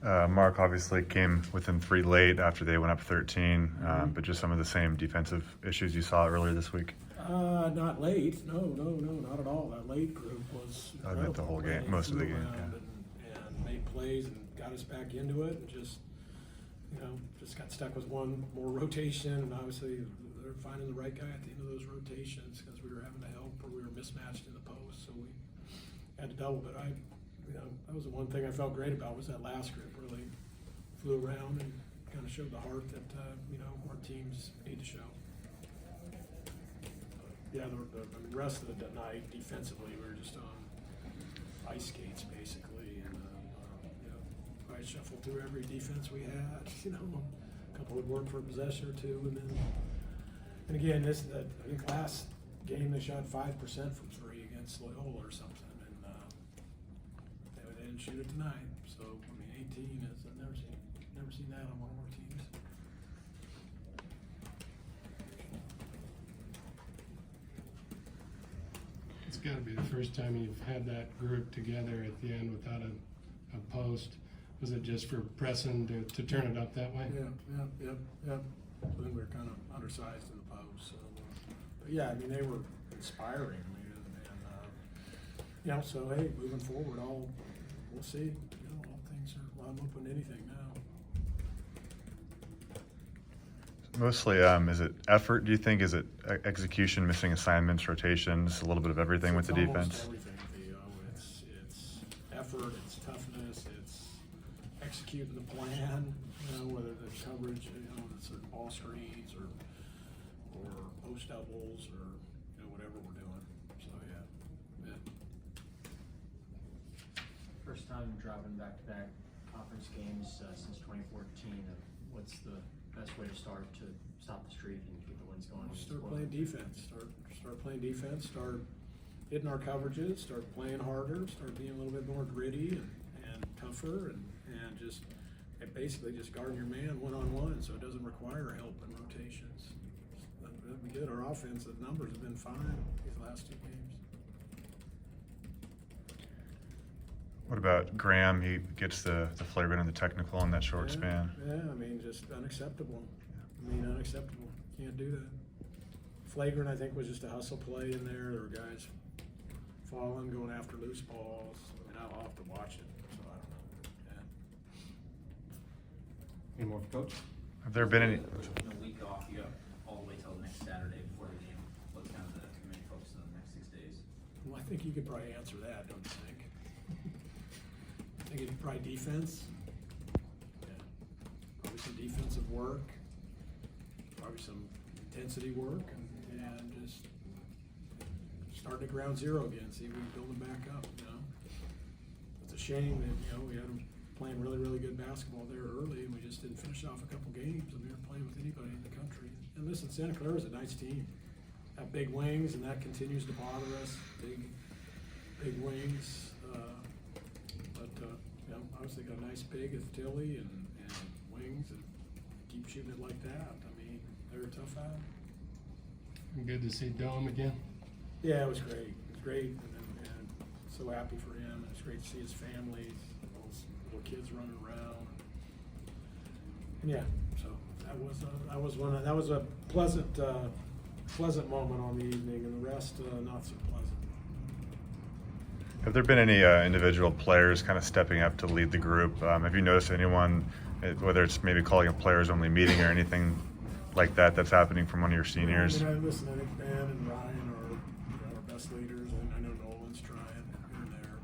Mark obviously came within 3 late after they went up 13, but just some of the same defensive issues you saw earlier this week. Not late. No, not at all. That late group was I meant the whole game, most of the game. And made plays and got us back into it, and just got stuck with one more rotation. And obviously, they're finding the right guy at the end of those rotations because we were having to help or we were mismatched in the post, so we had to double. But that was the one thing I felt great about was that last group really flew around and kind of showed the heart that our teams need to show. Yeah, the rest of the night defensively we were just on ice skates basically, and I shuffled through every defense we had. A couple would work for a possession or two, and again I think last game they shot 5% from 3 against Loyola or something, and they didn't shoot it tonight. So 18 is I've never seen that on one of our teams. It's got to be the first time you've had that group together at the end without a post. Was it just for pressing to turn it up that way? Yeah. So then we were kind of undersized in the post. So, but yeah, they were inspiring. So hey, moving forward, we'll see. All things are. I'm open to anything now. Mostly, is it effort, do you think? Is it execution, missing assignments, rotations, a little bit of everything with the defense? Everything, Theo. It's effort, it's toughness, it's executing the plan, whether the coverage, it's certain ball screens or post doubles or, whatever we're doing. So, yeah. First time driving back-to-back conference games since 2014. What's the best way to start to stop the streak and keep the wins going? Start playing defense. Start playing defense. Start hitting our coverages. Start playing harder. Start being a little bit more gritty and tougher, and basically just guarding your man one-on-one, so it doesn't require help in rotations. That'd be good. Our offensive numbers have been fine these last 2 games. What about Graham? He gets the flagrant and the technical in that short span. Yeah, just unacceptable. Unacceptable. Can't do that. Flagrant, I think, was just a hustle play in there. There were guys falling, going after loose balls. I'll have to watch it, so I don't know. Any more for Coach? Have there been any? In a week off, you have all the way till the next Saturday before the game. What's kind of the main focus in the next 6 days? Well, I think you could probably answer that, don't you think? I think it's probably defense. Yeah. Probably some defensive work. Probably some intensity work, and just starting at ground zero again. See if we can build them back up. It's a shame that we had them playing really, really good basketball there early, and we just didn't finish off a couple games, and we were playing with anybody in the country. And listen, Santa Clara is a nice team. Have big wings, and that continues to bother us. Big wings. Obviously got a nice big with Tilly and wings, and keep shooting it like that. They're a tough out. Good to see Dom again. Yeah, it was great. It was great, and so happy for him. It's great to see his family, those little kids running around. And yeah, so that was a pleasant moment on the evening, and the rest not so pleasant. Have there been any individual players kind of stepping up to lead the group? Have you noticed anyone, whether it's maybe calling a players-only meeting or anything like that's happening from one of your seniors? I think Ben and Ryan are our best leaders, and I know Nolan's trying here and there.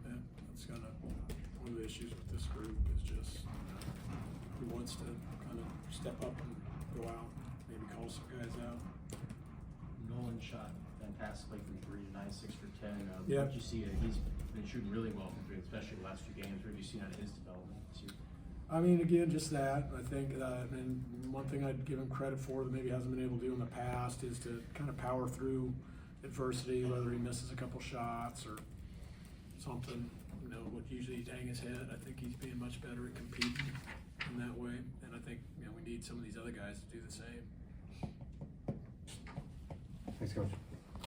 And that's kind of one of the issues with this group is just who wants to kind of step up and go out, maybe call some guys out. Nolan shot fantastically from 3 tonight, 6 for 10. Yeah. What did you see? He's been shooting really well from 3, especially the last 2 games. What have you seen out of his development this year? Again, just that. I think, and one thing I'd give him credit for that maybe hasn't been able to do in the past is to kind of power through adversity, whether he misses a couple shots or something. What usually he'd hang his head. I think he's being much better at competing in that way, and I think we need some of these other guys to do the same. Thanks, Coach.